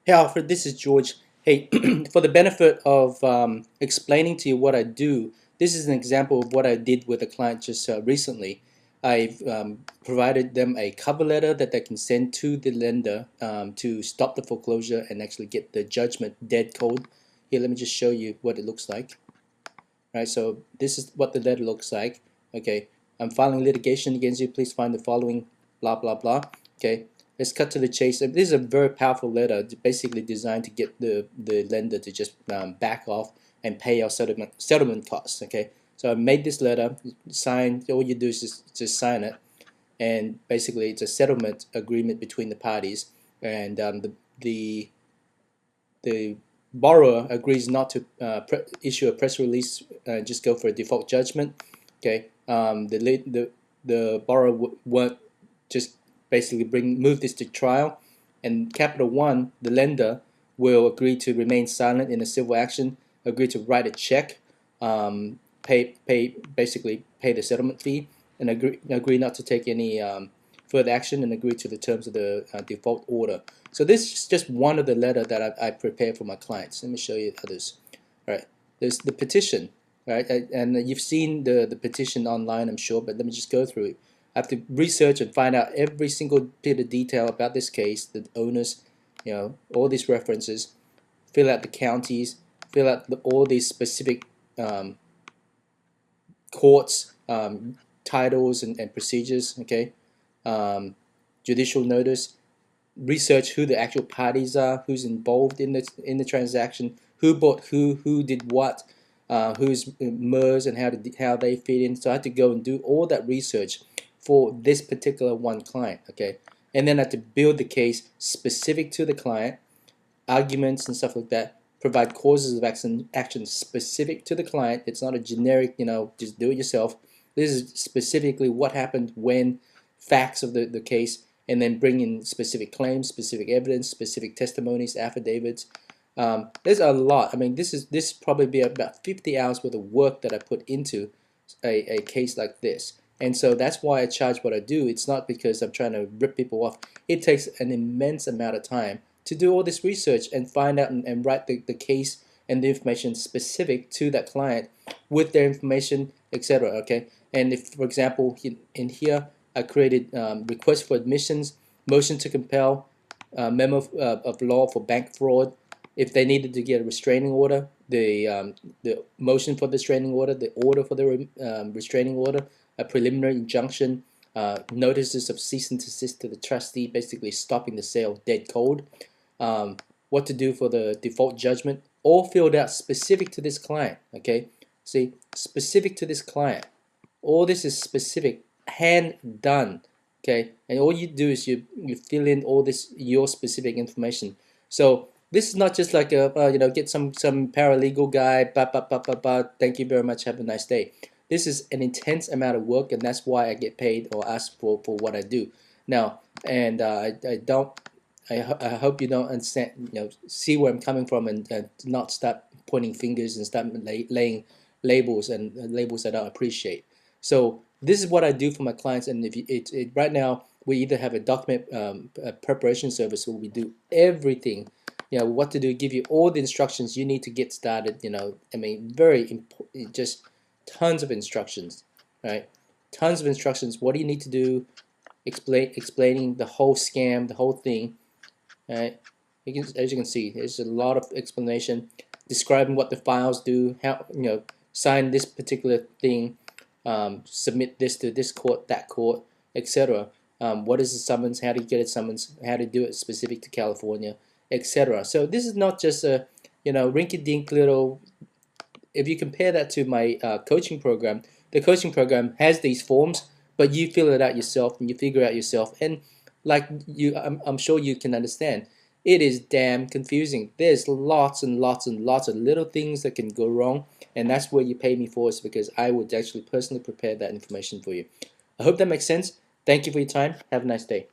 Hey Alfred, this is George. Hey, for the benefit of explaining to you what I do, this is an example of what I did with a client just recently. I've provided them a cover letter that they can send to the lender to stop the foreclosure and actually get the judgment dead cold. Here, let me just show you what it looks like. Right, so this is what the letter looks like. Okay, I'm filing litigation against you. Please find the following, blah blah blah. Okay, let's cut to the chase. This is a very powerful letter, basically designed to get the lender to just back off and pay our settlement costs. Okay, so I made this letter, sign. All you do is just sign it, and basically it's a settlement agreement between the parties, and the borrower agrees not to issue a press release, just go for a default judgment. Okay, the borrower won't just basically move this to trial, and Capital One, the lender, will agree to remain silent in a civil action, agree to write a check, basically pay the settlement fee, and agree not to take any further action, and agree to the terms of the default order. So this is just one of the letter that I prepare for my clients. Let me show you others. All right, there's the petition, right? And you've seen the petition online, I'm sure, but let me just go through it. I have to research and find out every single bit of detail about this case, the owners, all these references, fill out the counties, fill out all these specific um, courts, titles and procedures, okay? Judicial notice, research who the actual parties are, who's involved in the transaction, who bought who did what, who's MERS and how they fit in. So I had to go and do all that research for this particular one client, okay? And then I had to build the case specific to the client, arguments and stuff like that. Provide causes of action specific to the client. It's not a generic, just do it yourself. This is specifically what happened when, facts of the case, and then bring in specific claims, specific evidence, specific testimonies, affidavits. There's a lot. I mean, this probably be about 50 hours worth of work that I put into a case like this. And so that's why I charge what I do. It's not because I'm trying to rip people off. It takes an immense amount of time to do all this research and find out and write the case and the information specific to that client with their information, etc. Okay, and if, for example, in here I created request for admissions, motion to compel, memo of law for bank fraud. If they needed to get a restraining order, the motion for the restraining order, the order for the restraining order, a preliminary injunction, notices of cease and desist to the trustee, basically stopping the sale dead cold, what to do for the default judgment, all filled out specific to this client. Okay, see, specific to this client. All this is specific, hand done. Okay, and all you do is you fill in all this your specific information. So this is not just like a get some paralegal guy, thank you very much, have a nice day. This is an intense amount of work, and that's why I get paid or ask for what I do. Now, and I don't I hope you don't understand, see where I'm coming from, and not start pointing fingers and start laying labels and labels that I don't appreciate. So this is what I do for my clients, and if right now we either have a document a preparation service where we do everything, what to do, give you all the instructions you need to get started. I mean, very important, just tons of instructions, right? Tons of instructions. What do you need to do? Explaining the whole scam, the whole thing. Right? As you can see, there's a lot of explanation describing what the files do, how sign this particular thing, submit this to this court, that court, etc. What is the summons? How do you get a summons? How to do it specific to California, etc. So this is not just a rinky-dink little. If you compare that to my coaching program, the coaching program has these forms, but you fill it out yourself and you figure out yourself. And like I'm sure you can understand, it is damn confusing. There's lots and lots and lots of little things that can go wrong, and that's what you pay me for, is because I would actually personally prepare that information for you. I hope that makes sense. Thank you for your time. Have a nice day.